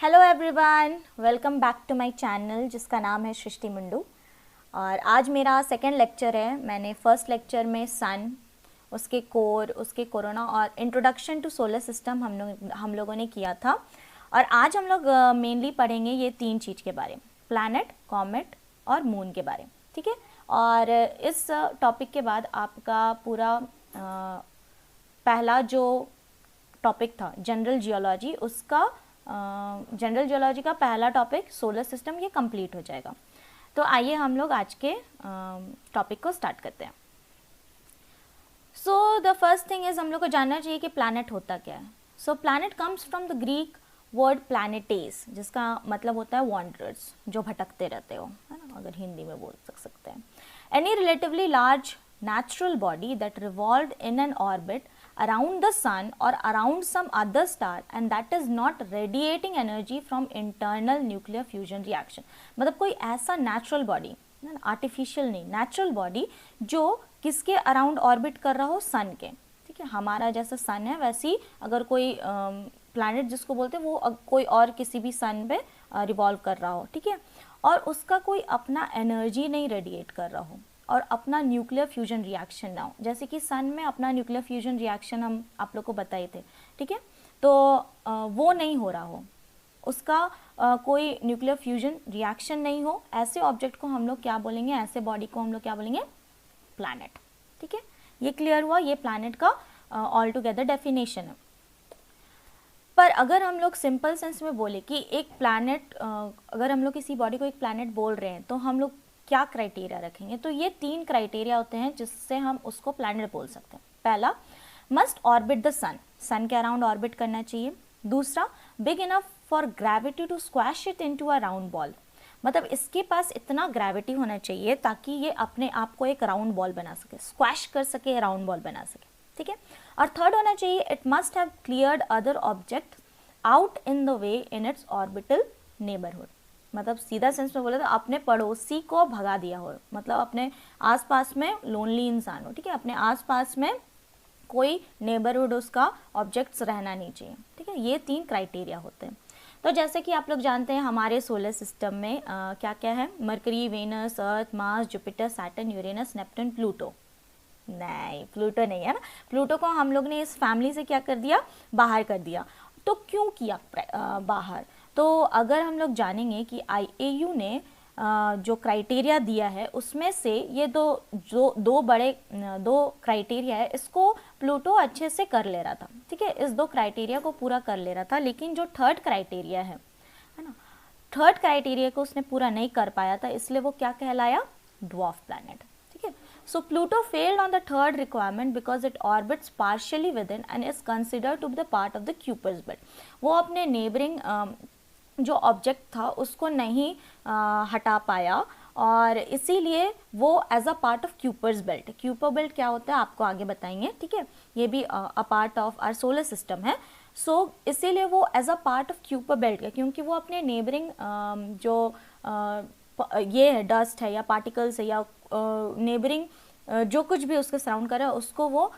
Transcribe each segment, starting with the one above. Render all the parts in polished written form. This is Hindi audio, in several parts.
Hello everyone, welcome back to my channel जिसका नाम है सृष्टि मुंडू। और आज मेरा सेकंड लेक्चर है। मैंने फर्स्ट लेक्चर में सन, उसके कोर, उसके कोरोना और इंट्रोडक्शन टू सोलर सिस्टम हम लोगों ने किया था। और आज हम लोग मेनली पढ़ेंगे ये तीन चीज़ के बारे में, प्लैनेट, कॉमेट और मून के बारे में, ठीक है। और इस टॉपिक के बाद आपका पूरा पहला जो टॉपिक था जनरल जियोलॉजी, उसका जनरल जियोलॉजी का पहला टॉपिक सोलर सिस्टम ये कंप्लीट हो जाएगा। तो आइए हम लोग आज के टॉपिक को स्टार्ट करते हैं। So the first thing is हम लोग को जानना चाहिए कि प्लैनेट होता क्या है। So planet comes from the Greek word planetes, जिसका मतलब होता है वॉन्डरर्स, जो भटकते रहते हो, है ना, अगर हिंदी में बोल सकते हैं। Any relatively large natural body that revolved in an orbit around the sun or around some other star and that is not radiating energy from internal nuclear fusion reaction। मतलब कोई ऐसा नेचुरल बॉडी, आर्टिफिशियल नहीं, नेचुरल बॉडी जो किसके अराउंड ऑर्बिट कर रहा हो, सन के, ठीक है। हमारा जैसा सन है वैसी अगर कोई प्लैनेट जिसको बोलते हैं वो कोई और किसी भी सन पे रिवॉल्व कर रहा हो, ठीक है, और उसका कोई अपना एनर्जी नहीं रेडिएट कर रहा हो और अपना न्यूक्लियर फ्यूजन रिएक्शन ना हो। जैसे कि सन में अपना न्यूक्लियर फ्यूजन रिएक्शन हम आप लोग को बताए थे, ठीक है, तो वो नहीं हो रहा हो, उसका कोई न्यूक्लियर फ्यूजन रिएक्शन नहीं हो, ऐसे ऑब्जेक्ट को हम लोग क्या बोलेंगे, ऐसे बॉडी को हम लोग क्या बोलेंगे, प्लैनेट, ठीक है। ये क्लियर हुआ, ये प्लैनेट का ऑल टुगेदर डेफिनेशन है। पर अगर हम लोग सिंपल सेंस में बोले कि एक प्लैनेट, अगर हम लोग किसी बॉडी को एक प्लैनेट बोल रहे हैं तो हम लोग क्या क्राइटेरिया रखेंगे, तो ये तीन क्राइटेरिया होते हैं जिससे हम उसको प्लैनेट बोल सकते हैं। पहला, must orbit the sun, sun के अराउंड ऑर्बिट करना चाहिए। दूसरा, big enough for gravity to squash it into a round ball, मतलब इसके पास इतना ग्रेविटी होना चाहिए ताकि ये अपने आप को एक राउंड बॉल बना सके, स्क्वैश कर सके, राउंड बॉल बना सके, ठीक है। और थर्ड होना चाहिए, it must have cleared other object out in the way in its orbital neighbourhood, मतलब सीधा सेंस में बोले तो अपने पड़ोसी को भगा दिया हो, मतलब अपने आसपास में लोनली इंसान हो, ठीक है, अपने आसपास में कोई नेबरहुड उसका ऑब्जेक्ट्स रहना नहीं चाहिए, ठीक है। ये तीन क्राइटेरिया होते हैं। तो जैसे कि आप लोग जानते हैं हमारे सोलर सिस्टम में क्या क्या है, Mercury, Venus, Earth, Mars, Jupiter, Saturn, Uranus, Neptune, Pluto. नहीं, प्लूटो नहीं है ना, प्लूटो को हम लोग ने इस फैमिली से क्या कर दिया, बाहर कर दिया। तो क्यों किया बाहर, तो अगर हम लोग जानेंगे कि IAU ने जो क्राइटेरिया दिया है उसमें से ये दो बड़े क्राइटेरिया है, इसको प्लूटो अच्छे से कर ले रहा था, ठीक है, इस दो क्राइटेरिया को पूरा कर ले रहा था। लेकिन जो थर्ड क्राइटेरिया है ना, थर्ड क्राइटेरिया को उसने पूरा नहीं कर पाया था, इसलिए वो क्या कहलाया, ड्वार्फ प्लैनेट, ठीक है। So Pluto failed on the third requirement because it orbits partially within and is considered to be the part of the Kuiper's belt। वो अपने नेबरिंग जो ऑब्जेक्ट था उसको नहीं हटा पाया और इसीलिए वो as a part of Kuiper's belt, Kuiper belt क्या होता है आपको आगे बताएंगे, ठीक है, ये भी a part of our solar system है। सो इसीलिए वो as a part of Kuiper belt है, क्योंकि वो अपने नेबरिंग जो ये है, डस्ट है या पार्टिकल्स है या नेबरिंग जो कुछ भी उसके सराउंड कर रहा है उसको वो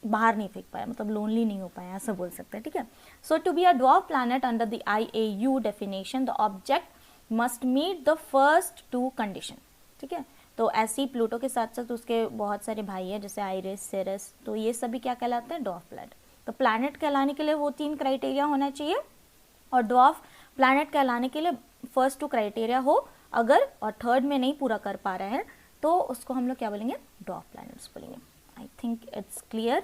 बाहर नहीं फेंक पाया, मतलब लोनली नहीं हो पाया, ऐसा बोल सकते हैं, ठीक है। So to be a dwarf planet under the IAU definition, the object must meet the first two condition, ठीक है। तो ऐसी प्लूटो के साथ साथ उसके बहुत सारे भाई हैं जैसे आइरिस, सेरेस, तो ये सभी क्या कहलाते हैं, ड्वार्फ प्लैनेट। तो प्लैनेट कहलाने के लिए वो तीन क्राइटेरिया होना चाहिए और ड्वार्फ प्लैनेट कहलाने के लिए फर्स्ट टू क्राइटेरिया हो अगर, और थर्ड में नहीं पूरा कर पा रहे हैं तो उसको हम लोग क्या बोलेंगे, ड्वार्फ प्लैनेट्स बोलेंगे। I think it's clear.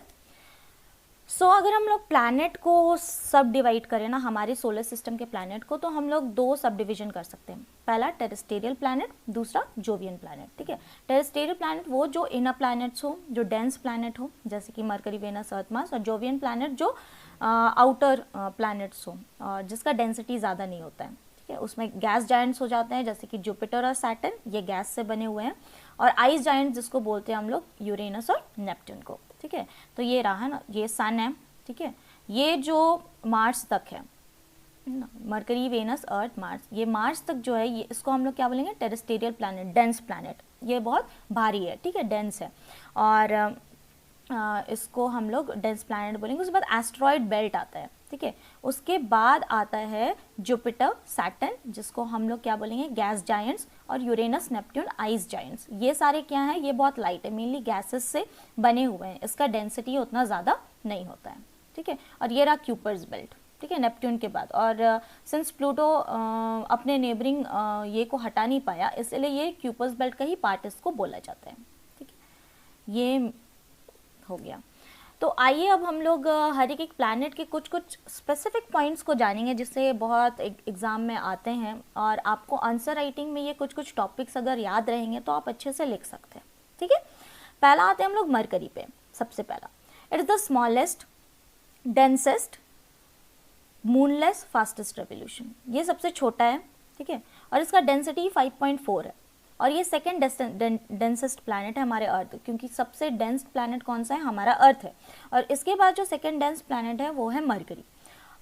So अगर हम लोग प्लैनेट को सब डिवाइड करें ना, हमारे सोलर सिस्टम के प्लैनेट को, तो हम लोग दो सब डिविजन कर सकते हैं। पहला टेरेस्टेरियल प्लैनेट, दूसरा जोवियन प्लैनेट, ठीक है। टेरेस्टेरियल प्लैनेट वो जो इनर प्लैनेट्स हो, जो डेंस प्लैनेट हो, जैसे कि मरकरी, वेनस, अर्थ, मार्स, और जोवियन प्लैनेट जो आउटर प्लैनेट्स हो और जिसका डेंसिटी ज़्यादा नहीं होता है, ठीक है, उसमें गैस जायंट्स हो जाते हैं जैसे कि जुपिटर और सैटर्न, ये गैस से बने हुए हैं, और आइस जायंट्स जिसको बोलते हैं हम लोग यूरेनस और नेपट्टून को, ठीक है। तो ये रहा ना, ये सन है, ठीक है, ये जो मार्स तक है, मरकरी, वेनस, अर्थ, मार्स, ये मार्स तक जो है ये इसको हम लोग क्या बोलेंगे, टेरेस्टेरियल प्लैनेट, डेंस प्लैनेट, ये बहुत भारी है, ठीक है, डेंस है, और इसको हम लोग डेंस प्लैनेट बोलेंगे। उसके बाद एस्ट्रॉयड बेल्ट आता है, ठीक है। उसके बाद आता है जुपिटर, सैटर्न, जिसको हम लोग क्या बोलेंगे, गैस जायंट्स, और यूरेनस, नेपट्यून, आइस जायंट्स। ये सारे क्या हैं, ये बहुत लाइट है, मेनली गैसेस से बने हुए हैं, इसका डेंसिटी उतना ज़्यादा नहीं होता है, ठीक है। और ये रहा क्यूपर्स बेल्ट, ठीक है, नेपट्यून के बाद। और सिंस प्लूटो अपने नेबरिंग ये को हटा नहीं पाया, इसलिए ये क्यूपर्स बेल्ट का ही पार्ट इसको बोला जाता है, ठीक है। ये हो गया। तो आइए अब हम लोग हर एक प्लैनेट के कुछ कुछ स्पेसिफिक पॉइंट्स को जानेंगे, जिससे बहुत एग्ज़ाम में आते हैं, और आपको आंसर राइटिंग में ये कुछ कुछ टॉपिक्स अगर याद रहेंगे तो आप अच्छे से लिख सकते हैं, ठीक है। पहला आते हैं हम लोग मरकरी पे। सबसे पहला, it is the smallest, densest, moonless, fastest revolution. ये सबसे छोटा है, ठीक है, और इसका डेंसिटी 5.4 है, और ये सेकेंड डेंसेस्ट प्लैनेट है हमारे अर्थ, क्योंकि सबसे डेंस प्लैनेट कौन सा है, हमारा अर्थ है। और इसके बाद जो सेकेंड डेंस प्लैनेट है वो है मरकरी।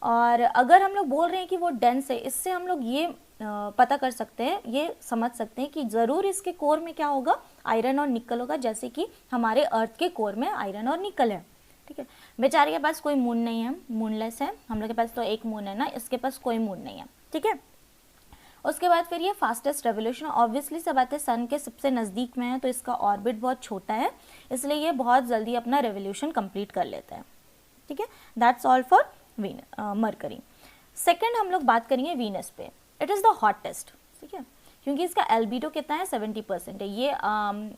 और अगर हम लोग बोल रहे हैं कि वो डेंस है, इससे हम लोग ये पता कर सकते हैं, ये समझ सकते हैं कि ज़रूर इसके कोर में क्या होगा, आयरन और निकल होगा, जैसे कि हमारे अर्थ के कोर में आयरन और निकल है, ठीक है। बेचारे के पास कोई मून नहीं है, मूनलेस है। हम लोग के पास तो एक मून है ना, इसके पास कोई मून नहीं है, ठीक है। उसके बाद फिर ये फास्टेस्ट रेवोल्यूशन, ऑब्वियसली सब बात है, सन के सबसे नज़दीक में है, तो इसका ऑर्बिट बहुत छोटा है, इसलिए ये बहुत जल्दी अपना रेवोल्यूशन कंप्लीट कर लेता है, ठीक है। That's all for mercury. Second हम लोग बात करेंगे वीनस पे। इट इज़ द हॉटेस्ट, ठीक है, क्योंकि इसका एल्बिडो कितना है, 70% है। ये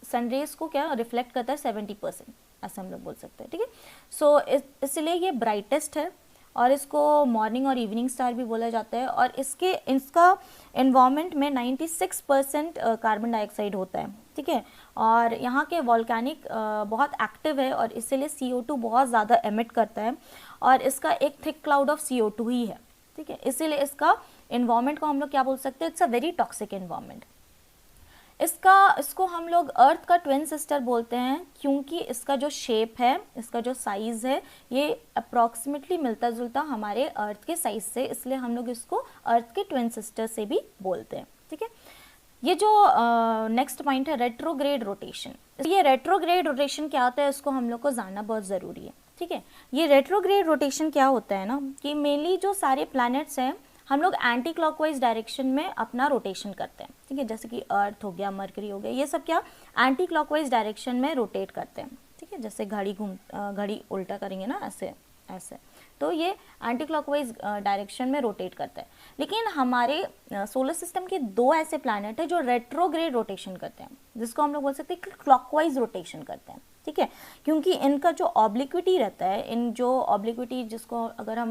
सनरेज को क्या रिफ्लेक्ट करता है, 70%, ऐसा हम लोग बोल सकते हैं, ठीक है। सो इसलिए ये ब्राइटेस्ट है, और इसको मॉर्निंग और इवनिंग स्टार भी बोला जाता है। और इसका एनवायरनमेंट में 96% कार्बन डाइऑक्साइड होता है, ठीक है। और यहाँ के वॉल्केनिक बहुत एक्टिव है, और इसीलिए CO2 बहुत ज़्यादा एमिट करता है, और इसका एक थिक क्लाउड ऑफ CO2 ही है, ठीक है। इसीलिए इसका एनवायरनमेंट को हम लोग क्या बोल सकते हैं, it's a very toxic environment. इसको हम लोग अर्थ का ट्विन सिस्टर बोलते हैं, क्योंकि इसका जो शेप है, इसका जो साइज़ है, ये अप्रॉक्सीमेटली मिलता जुलता हमारे अर्थ के साइज से, इसलिए हम लोग इसको अर्थ के ट्विन सिस्टर से भी बोलते हैं, ठीक है। ये जो नेक्स्ट पॉइंट है, रेट्रोग्रेड रोटेशन। ये रेट्रोग्रेड रोटेशन क्या होता है, इसको हम लोग को जानना बहुत ज़रूरी है, ठीक है। ये रेट्रोग्रेड रोटेशन क्या होता है ना, कि मेनली जो सारे प्लैनेट्स हैं, हम लोग एंटी क्लॉकवाइज डायरेक्शन में अपना रोटेशन करते हैं, ठीक है। जैसे कि अर्थ हो गया, मरकरी हो गया, ये सब क्या एंटी क्लॉकवाइज डायरेक्शन में रोटेट करते हैं, ठीक है। जैसे घड़ी उल्टा करेंगे ना, ऐसे ऐसे, तो ये एंटी क्लॉकवाइज डायरेक्शन में रोटेट करता है। लेकिन हमारे सोलर सिस्टम के दो ऐसे प्लैनेट हैं जो रेट्रोग्रेड रोटेशन करते हैं, जिसको हम लोग बोल सकते हैं कि क्लॉकवाइज रोटेशन करते हैं, ठीक है। क्योंकि इनका जो ऑब्लिक्विटी रहता है, इन जो ऑब्लिक्विटी, जिसको अगर हम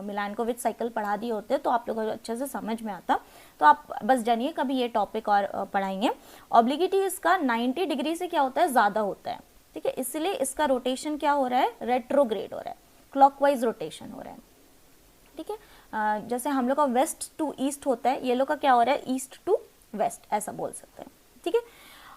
मिलानकोविच साइकिल पढ़ा दिए होते तो आप लोगों को अच्छे से समझ में आता, तो आप बस जानिए, कभी ये टॉपिक और पढ़ाएंगे। ऑब्लिक्विटी इसका 90 डिग्री से क्या होता है, ज़्यादा होता है, ठीक है। इसलिए इसका रोटेशन क्या हो रहा है, रेट्रोग्रेड हो रहा है, क्लॉकवाइज रोटेशन हो रहा है, ठीक है। जैसे हम लोग का वेस्ट टू ईस्ट होता है, ये लोग का क्या हो रहा है, ईस्ट टू वेस्ट, ऐसा बोल सकते हैं, ठीक है।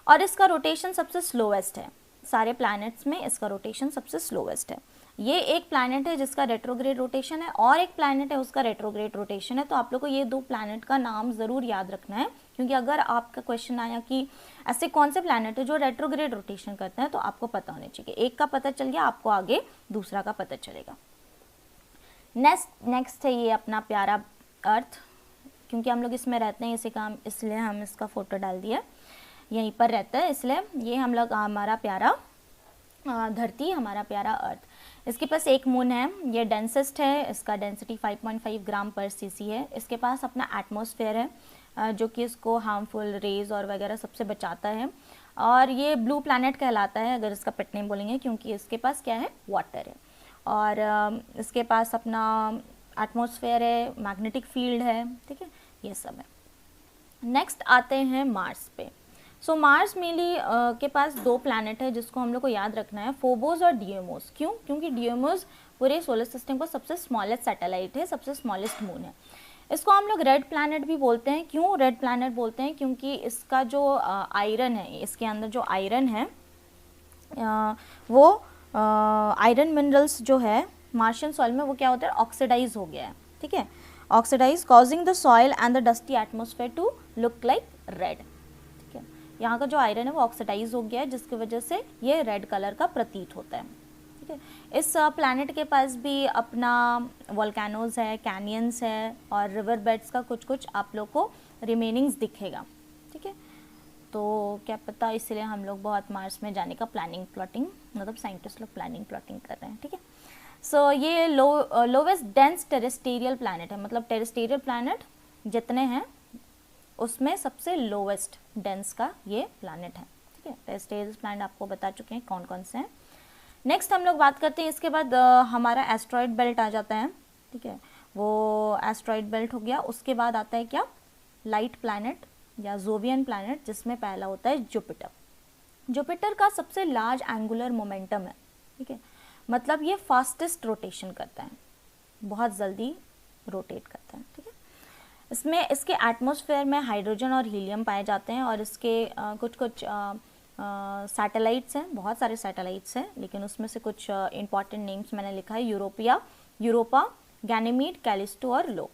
और इसका रोटेशन सबसे स्लोवेस्ट है, सारे प्लैनेट्स में इसका रोटेशन सबसे स्लोवेस्ट है। ये एक प्लैनेट है जिसका रेट्रोग्रेड रोटेशन है, और एक प्लैनेट है उसका रेट्रोग्रेड रोटेशन है। तो आप लोग को ये दो प्लैनेट का नाम ज़रूर याद रखना है, क्योंकि अगर आपका क्वेश्चन आया कि ऐसे कौन से प्लैनेट है जो रेट्रोग्रेड रोटेशन करते हैं, तो आपको पता होना चाहिए। एक का पता चल गया, आपको आगे दूसरा का पता चलेगा। नेक्स्ट है ये अपना प्यारा अर्थ, क्योंकि हम लोग इसमें रहते हैं, इसी काम, इसलिए हम इसका फ़ोटो डाल दिया, यहीं पर रहता है, इसलिए ये हम लोग हमारा प्यारा धरती, हमारा प्यारा अर्थ। इसके पास एक मून है, ये डेंसेस्ट है, इसका डेंसिटी 5.5 ग्राम पर cc है। इसके पास अपना एटमॉस्फेयर है, जो कि इसको हार्मफुल रेज और वगैरह सबसे बचाता है, और ये ब्लू प्लैनेट कहलाता है अगर इसका पेट नेम बोलेंगे, क्योंकि इसके पास क्या है, वाटर है, और इसके पास अपना एटमॉस्फेयर है, मैग्नेटिक फील्ड है, ठीक है, ये सब है। नेक्स्ट आते हैं मार्स पे। सो मार्स मेनली के पास दो प्लैनेट है जिसको हम लोग को याद रखना है, फोबोस और डियोमोस। क्यों? क्योंकि डियोमोस पूरे सोलर सिस्टम का सबसे स्मॉलेस्ट सैटेलाइट है, सबसे स्मॉलेस्ट मून है। इसको हम लोग रेड प्लैनेट भी बोलते हैं। क्यों रेड प्लैनेट बोलते हैं? क्योंकि इसका जो आयरन है, इसके अंदर जो आयरन है वो आयरन मिनरल्स जो है मार्शियन सॉइल में वो क्या होता है, ऑक्सीडाइज हो गया है, ठीक है, oxidise, causing the soil and the dusty atmosphere to look like red. ठीक है, यहाँ का जो आयरन है वो ऑक्सीडाइज हो गया है, जिसकी वजह से ये रेड कलर का प्रतीत होता है। ठीक है। इस प्लैनेट के पास भी अपना वोल्केनोज है, कैनियंस है और रिवर बेड्स का कुछ कुछ आप लोग को रिमेनिंग्स दिखेगा, ठीक है। तो क्या पता, इसलिए हम लोग बहुत मार्स में जाने का प्लानिंग मतलब साइंटिस्ट लोग प्लानिंग प्लॉटिंग कर रहे हैं, ठीक है। सो ये लोवेस्ट डेंस टेरेस्टेरियल प्लैनेट है, मतलब टेरेस्टेरियल प्लैनेट जितने हैं उसमें सबसे लोवेस्ट डेंस का ये प्लैनेट है, ठीक है। टेरेस्टेरियल प्लैनेट आपको बता चुके हैं कौन कौन से हैं। नेक्स्ट हम लोग बात करते हैं, इसके बाद हमारा एस्ट्रॉयड बेल्ट आ जाता है, ठीक है। वो एस्ट्रॉयड बेल्ट हो गया, उसके बाद आता है क्या, लाइट प्लैनेट या जोवियन प्लैनेट, जिसमें पहला होता है जुपिटर। जुपिटर का सबसे लार्ज एंगुलर मोमेंटम है, ठीक है, मतलब ये फास्टेस्ट रोटेशन करता है, बहुत जल्दी रोटेट करता है, ठीक है। इसमें इसके एटमॉस्फेयर में हाइड्रोजन और हीलियम पाए जाते हैं और इसके कुछ कुछ सैटेलाइट्स हैं, बहुत सारे सैटेलाइट्स हैं, लेकिन उसमें से कुछ इंपॉर्टेंट नेम्स मैंने लिखा है, यूरोपा, गैनीमीड, कैलिस्टो और लो।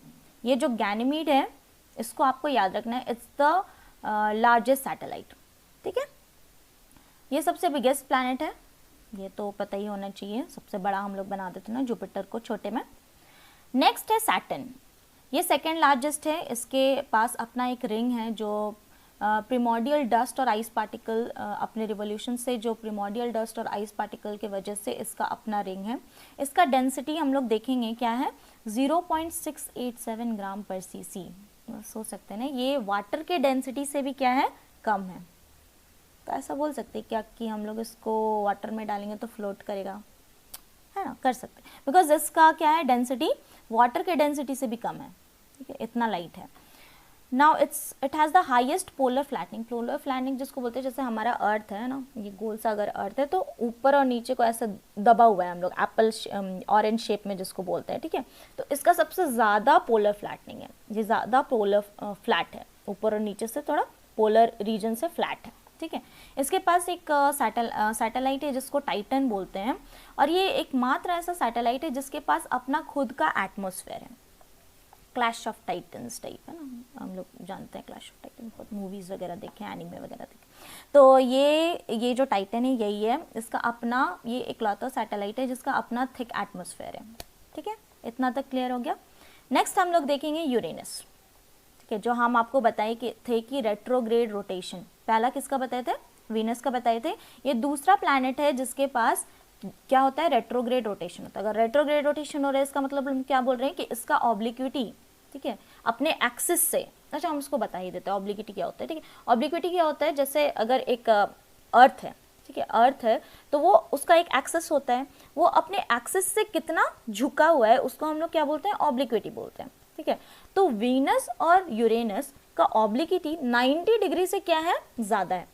ये जो गैनीमीड है इसको आपको याद रखना है, इट्स द लार्जेस्ट सैटेलाइट, ठीक है। ये सबसे बिगेस्ट प्लैनेट है, ये तो पता ही होना चाहिए, सबसे बड़ा हम लोग बना देते हैं ना जुपिटर को छोटे में। नेक्स्ट है सैटर्न, ये सेकेंड लार्जेस्ट है, इसके पास अपना एक रिंग है जो प्रिमोडियल डस्ट और आइस पार्टिकल, अपने रिवोल्यूशन से जो प्रिमोडियल डस्ट और आइस पार्टिकल के वजह से इसका अपना रिंग है। इसका डेंसिटी हम लोग देखेंगे क्या है, 0.687 ग्राम पर सीसी। सोच सकते हैं ना, ये वाटर के डेंसिटी से भी क्या है, कम है। तो ऐसा बोल सकते हैं क्या कि हम लोग इसको वाटर में डालेंगे तो फ्लोट करेगा, है ना, कर सकते हैं, बिकॉज इसका क्या है, डेंसिटी वाटर के डेंसिटी से भी कम है, ठीक है, इतना लाइट है। Now it has the highest polar flattening जिसको बोलते हैं, जैसे हमारा अर्थ है ना, ये गोल सा अगर अर्थ है तो ऊपर और नीचे को ऐसा दबा हुआ है हम लोग, एप्पल ऑरेंज शेप में जिसको बोलते हैं, ठीक है। तो इसका सबसे ज़्यादा पोलर फ्लैटनिंग है, ये ज़्यादा पोलर फ्लैट है, ऊपर और नीचे से थोड़ा पोलर रीजन से फ्लैट है, ठीक है। इसके पास एक सैटेलाइट है जिसको टाइटन बोलते हैं, और ये एकमात्र ऐसा सैटेलाइट है जिसके पास अपना खुद का एटमॉस्फेयर है। क्लैश ऑफ टाइटन्स टाइप है ना, हम लोग जानते हैं क्लैश ऑफ टाइटन, बहुत मूवीज़ वगैरह देखे, एनिमे वगैरह देखे। तो ये जो टाइटन है यही है, इसका अपना ये इकलौता सैटेलाइट है जिसका अपना थिक एटमॉस्फेयर है, ठीक है। इतना तक क्लियर हो गया। नेक्स्ट हम लोग देखेंगे यूरेनस, ठीक है, जो हम आपको बताए कि थे कि रेट्रोग्रेड रोटेशन, पहला किसका बताए थे, वीनस का बताए थे। ये दूसरा प्लैनेट है जिसके पास क्या होता है, रेट्रोग्रेड रोटेशन होता है। अगर रेट्रोग्रेड रोटेशन हो रहा है इसका मतलब हम क्या बोल रहे हैं कि इसका ऑब्लिक्विटी, ठीक है, अपने एक्सिस से, अच्छा हम उसको बता ही देते हैं ऑब्लिक्विटी क्या होता है, ठीक है। ऑब्लिक्विटी क्या होता है, जैसे अगर एक अर्थ है, ठीक है, अर्थ है तो वो उसका एक एक्सिस होता है, वो अपने एक्सिस से कितना झुका हुआ है उसको हम लोग क्या बोलते हैं, ऑब्लिक्विटी बोलते हैं, ठीक है। तो वीनस और यूरेनस का ऑब्लिक्विटी 90 डिग्री से क्या है, ज़्यादा है।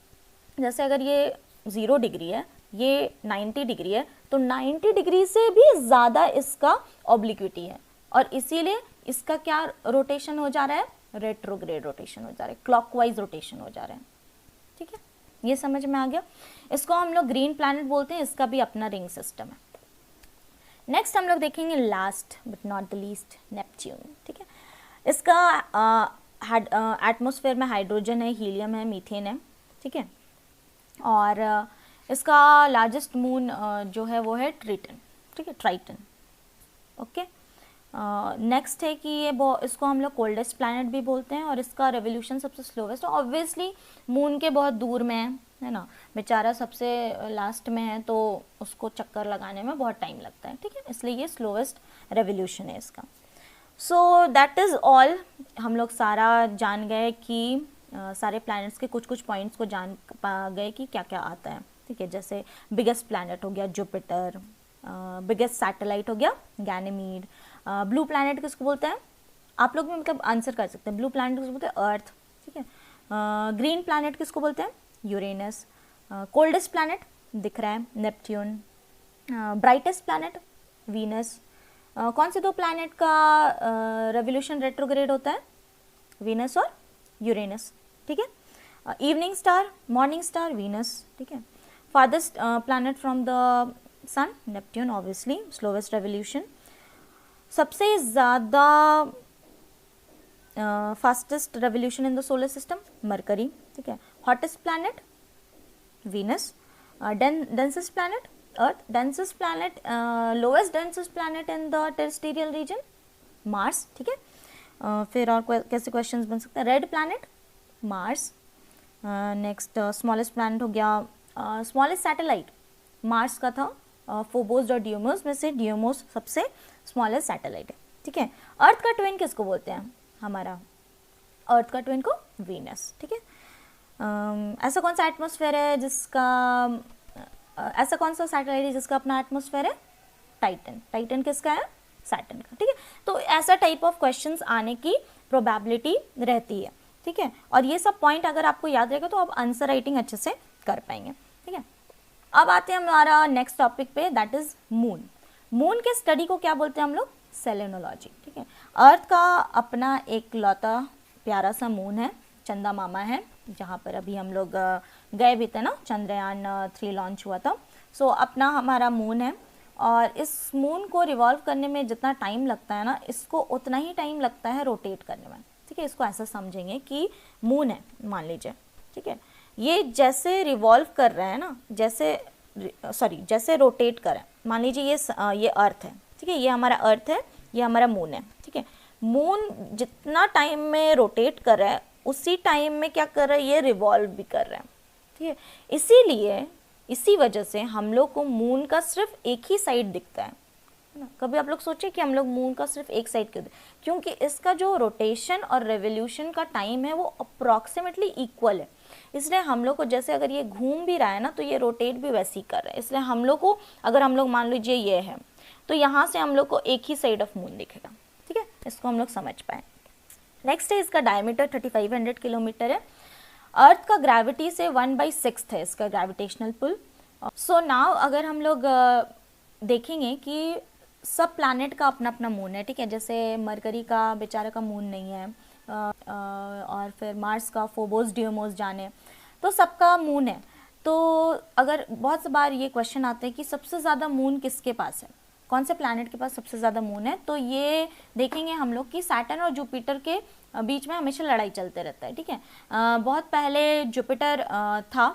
जैसे अगर ये 0 डिग्री है, ये 90 डिग्री है, तो 90 डिग्री से भी ज़्यादा इसका ऑब्लिक्विटी है, और इसीलिए इसका क्या रोटेशन हो जा रहा है, रेट्रोग्रेड रोटेशन हो जा रहा है, क्लॉकवाइज रोटेशन हो जा रहा है, ठीक है। ये समझ में आ गया। इसको हम लोग ग्रीन प्लैनेट बोलते हैं, इसका भी अपना रिंग सिस्टम है। नेक्स्ट हम लोग देखेंगे last but not the least, Neptune, ठीक है। इसका एटमॉस्फेयर में हाइड्रोजन है, हीलियम है, मीथेन है, ठीक है। और इसका लार्जेस्ट मून जो है वो है ट्रिटन, ठीक है, ट्राइटन, ओके। नेक्स्ट है कि ये इसको हम लोग कोल्डेस्ट प्लैनेट भी बोलते हैं, और इसका रेवोल्यूशन सबसे स्लोवेस्ट है। ऑब्वियसली मून के बहुत दूर में है ना, बेचारा सबसे लास्ट में है, तो उसको चक्कर लगाने में बहुत टाइम लगता है, ठीक है, इसलिए ये स्लोवेस्ट रेवोल्यूशन है इसका। सो दैट इज़ ऑल, हम लोग सारा जान गए कि सारे प्लैनेट्स के कुछ कुछ पॉइंट्स को जान पा गए कि क्या क्या आता है, ठीक है। जैसे बिगेस्ट प्लैनेट हो गया जुपिटर, बिगेस्ट सैटेलाइट हो गया गैनीमीड, ब्लू प्लैनेट किसको बोलते हैं, आप लोग भी मतलब आंसर कर सकते हैं, ब्लू प्लैनेट किसको बोलते हैं, अर्थ, ठीक है। ग्रीन प्लैनेट किसको बोलते हैं, यूरेनस। कोल्डेस्ट प्लैनेट दिख रहा है, नेपट्यून। Brightest planet Venus. कौन से दो प्लैनेट का रेवोल्यूशन रेट्रोग्रेड होता है, वीनस और यूरेनस, ठीक है। Evening star, morning star, Venus, ठीक है। Farthest planet from the sun, Neptune obviously, slowest revolution. सबसे ज़्यादा fastest revolution in the solar system, Mercury, ठीक है। Hottest planet Venus, densest planet Earth. Densest planet, lowest densest planet in the terrestrial region, Mars, ठीक है। फिर और कैसे क्वेश्चंस बन सकते हैं? Red planet, Mars. Next smallest planet हो गया, स्मॉलेस्ट सैटेलाइट मार्स का था, फोबोस और डियोमोस में से डियोमोस सबसे स्मॉलेस्ट सैटेलाइट है, ठीक है। अर्थ का ट्विन किसको बोलते हैं? हमारा अर्थ का ट्विन को वीनस, ठीक है। ऐसा कौन सा एटमॉस्फेयर है जिसका ऐसा कौन सा सैटेलाइट है जिसका अपना एटमॉस्फेयर है? टाइटन। टाइटन किसका है? सैटर्न का, ठीक है। तो ऐसा टाइप ऑफ क्वेश्चंस आने की प्रोबेबिलिटी रहती है, ठीक है। और ये सब पॉइंट अगर आपको याद रहेगा तो आप आंसर राइटिंग अच्छे से कर पाएंगे, ठीक है। अब आते हैं हमारा नेक्स्ट टॉपिक पे, दैट इज मून। मून के स्टडी को क्या बोलते हैं हम लोग? सेलेनोलॉजी, ठीक है। अर्थ का अपना एक लौता प्यारा सा मून है, चंदा मामा है, जहाँ पर अभी हम लोग गए भी थे ना, चंद्रयान 3 लॉन्च हुआ था। सो अपना हमारा मून है, और इस मून को रिवॉल्व करने में जितना टाइम लगता है ना, इसको उतना ही टाइम लगता है रोटेट करने में, ठीक है। इसको ऐसा समझेंगे कि मून है मान लीजिए, ठीक है। ये जैसे रिवॉल्व कर रहा है ना, जैसे रोटेट कर रहा है, मान लीजिए ये अर्थ है, ठीक है, ये हमारा अर्थ है, ये हमारा मून है, ठीक है। मून जितना टाइम में रोटेट कर रहा है उसी टाइम में क्या कर रहा है? ये रिवॉल्व भी कर रहा है, ठीक है। इसीलिए इसी वजह से हम लोग को मून का सिर्फ एक ही साइड दिखता है ना। कभी आप लोग सोचे कि हम लोग मून का सिर्फ एक साइड क्यों? क्योंकि इसका जो रोटेशन और रेवोल्यूशन का टाइम है वो अप्रॉक्सीमेटली इक्वल है। इसलिए हम लोग को जैसे अगर ये घूम भी रहा है ना, तो ये रोटेट भी वैसे ही कर रहा है। इसलिए हम लोग को अगर हम लोग मान लीजिए ये है, तो यहाँ से हम लोग को एक ही साइड ऑफ मून दिखेगा, ठीक है। इसको हम लोग समझ पाए। नेक्स्ट है इसका डायमीटर 3500 किलोमीटर है। अर्थ का ग्रेविटी से 1/6 है इसका ग्रेविटेशनल पुल। सो नाउ अगर हम लोग देखेंगे कि सब प्लैनेट का अपना अपना मून है, ठीक है। जैसे मरकरी का बेचारा का मून नहीं है, और फिर मार्स का फोबोस डियोमोस जाने, तो सबका मून है। तो अगर बहुत से बार ये क्वेश्चन आते हैं कि सबसे ज़्यादा मून किसके पास है, कौन से प्लैनेट के पास सबसे ज़्यादा मून है, तो ये देखेंगे हम लोग कि सैटर्न और जुपिटर के बीच में हमेशा लड़ाई चलते रहता है, ठीक है। बहुत पहले जुपिटर था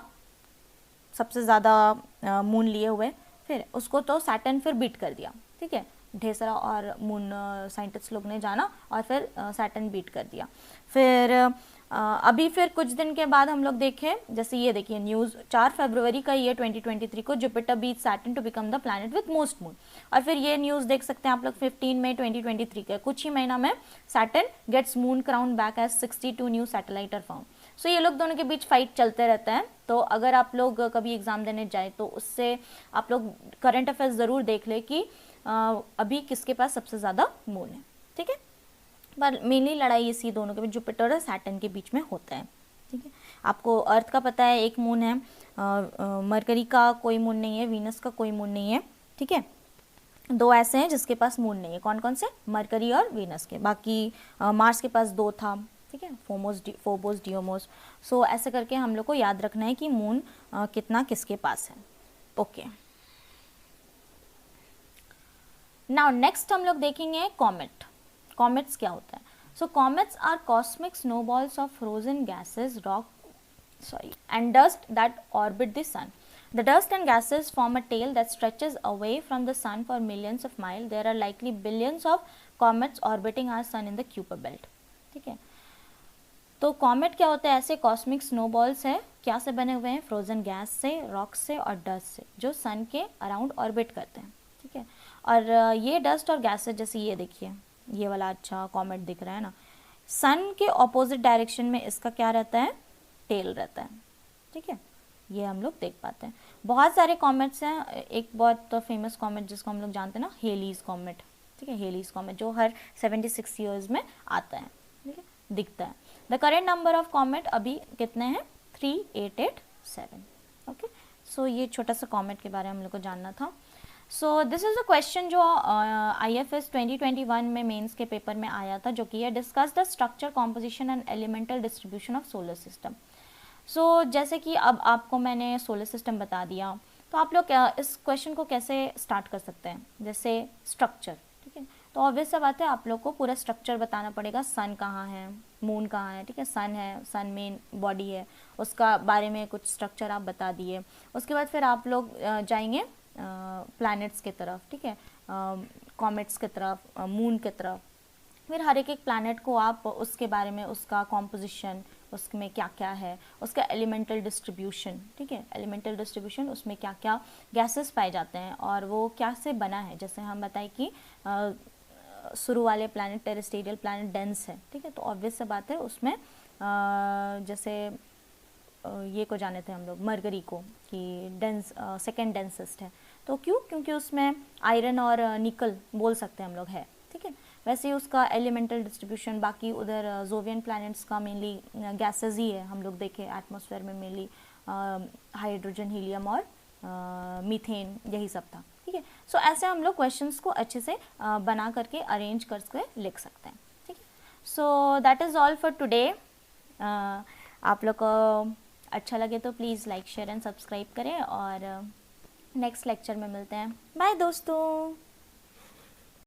सबसे ज़्यादा मून लिए हुए, फिर उसको तो सैटर्न फिर बीट कर दिया, ठीक है। ढेर सारा और मून साइंटिस्ट लोग ने जाना और फिर सैटर्न बीट कर दिया। फिर अभी फिर कुछ दिन के बाद हम लोग देखें, जैसे ये देखिए न्यूज़ 4 फरवरी का ये 2023 को, Jupiter beat Saturn to become the planet with most moon. और फिर ये न्यूज़ देख सकते हैं आप लोग 15 मई 2023 के, कुछ ही महीना में Saturn gets moon crown back as 62 new satellite are found. So ये लोग दोनों के बीच फाइट चलते रहता है। तो अगर आप लोग कभी एग्जाम देने जाए तो उससे आप लोग करंट अफेयर्स ज़रूर देख ले कि अभी किसके पास सबसे ज़्यादा मून है, ठीक है। पर मेनली लड़ाई इसी दोनों के बीच, जुपिटर और सैटर्न के बीच में होता है, ठीक है। आपको अर्थ का पता है एक मून है, मरकरी का कोई मून नहीं है, वीनस का कोई मून नहीं है, ठीक है। 2 ऐसे हैं जिसके पास मून नहीं है, कौन कौन से? मरकरी और वीनस के। बाकी मार्स के पास 2 था, ठीक है, फोबोस डियोमोस। सो ऐसे करके हम लोग को याद रखना है कि मून कितना किसके पास है। ओके, नाउ नेक्स्ट हम लोग देखेंगे कॉमेट। कॉमेट्स क्या होता है? So comets are cosmic snowballs of frozen gases, and dust that orbit the sun. The dust and gases form a tail that stretches away from the sun for millions of miles. There are likely billions of comets orbiting our sun in the Kuiper belt. ठीक है, तो कॉमेट क्या होता है? ऐसे कॉस्मिक स्नोबॉल्स है, क्या से बने हुए हैं? फ्रोजन गैस से, रॉक से और डस्ट से, जो सन के अराउंड ऑर्बिट करते हैं, ठीक है। और ये डस्ट और गैसेस, जैसे ये देखिए ये वाला अच्छा कॉमेट दिख रहा है ना, सन के ऑपोजिट डायरेक्शन में इसका क्या रहता है? टेल रहता है, ठीक है। ये हम लोग देख पाते हैं। बहुत सारे कॉमेट्स हैं, एक बहुत फेमस कॉमेट जिसको हम लोग जानते हैं ना, हेलीज कॉमेट, ठीक है। हेलीज कॉमेट जो हर 76 ईयर्स में आता है, ठीक है, दिखता है। The current number of comet अभी कितने हैं? 3887। ओके, सो ये छोटा सा कॉमेट के बारे में हम लोग को जानना था। So this is a question जो IFS 2021 में मेंस के पेपर में आया था, जो कि है discuss the structure, composition and elemental distribution of solar system. So जैसे कि अब आपको मैंने सोलर सिस्टम बता दिया, तो आप लोग इस क्वेश्चन को कैसे स्टार्ट कर सकते हैं? जैसे स्ट्रक्चर, ठीक है, तो ऑब्वियस सा बात है आप लोग को पूरा स्ट्रक्चर बताना पड़ेगा। सन कहाँ है, मून कहाँ है, ठीक है। सन है, सन मेन बॉडी है, उसका बारे में कुछ स्ट्रक्चर आप बता दिए। उसके बाद फिर आप लोग जाएंगे प्लैनेट्स की तरफ, ठीक है, कॉमेट्स की तरफ, मून की तरफ। फिर हर एक प्लैनेट को आप उसके बारे में, उसका कॉम्पोजिशन, उसमें क्या क्या है, उसका एलिमेंटल डिस्ट्रीब्यूशन, ठीक है, एलिमेंटल डिस्ट्रीब्यूशन, उसमें क्या क्या गैसेस पाए जाते हैं और वो क्या से बना है। जैसे हम बताएं कि शुरू वाले प्लैनेट टेरेस्टेरियल प्लैनेट डेंस है, ठीक है, तो ऑब्वियस से बात है उसमें जैसे ये को जाने थे हम लोग मरकरी को कि डेंस सेकेंड डेंसेस्ट है। तो क्यों? क्योंकि उसमें आयरन और निकल बोल सकते हैं हम लोग है, ठीक है। वैसे ही उसका एलिमेंटल डिस्ट्रीब्यूशन, बाकी उधर जोवियन प्लैनेट्स का मेनली गैसेस ही है, हम लोग देखें एटमॉस्फेयर में मेनली हाइड्रोजन, हीलियम और मीथेन, यही सब था, ठीक है। सो ऐसे हम लोग क्वेश्चंस को अच्छे से बना करके अरेंज करके लिख सकते हैं, ठीक है। So that is all for today. आप लोग को अच्छा लगे तो please like, share and subscribe करें और नेक्स्ट लेक्चर में मिलते हैं। बाय दोस्तों।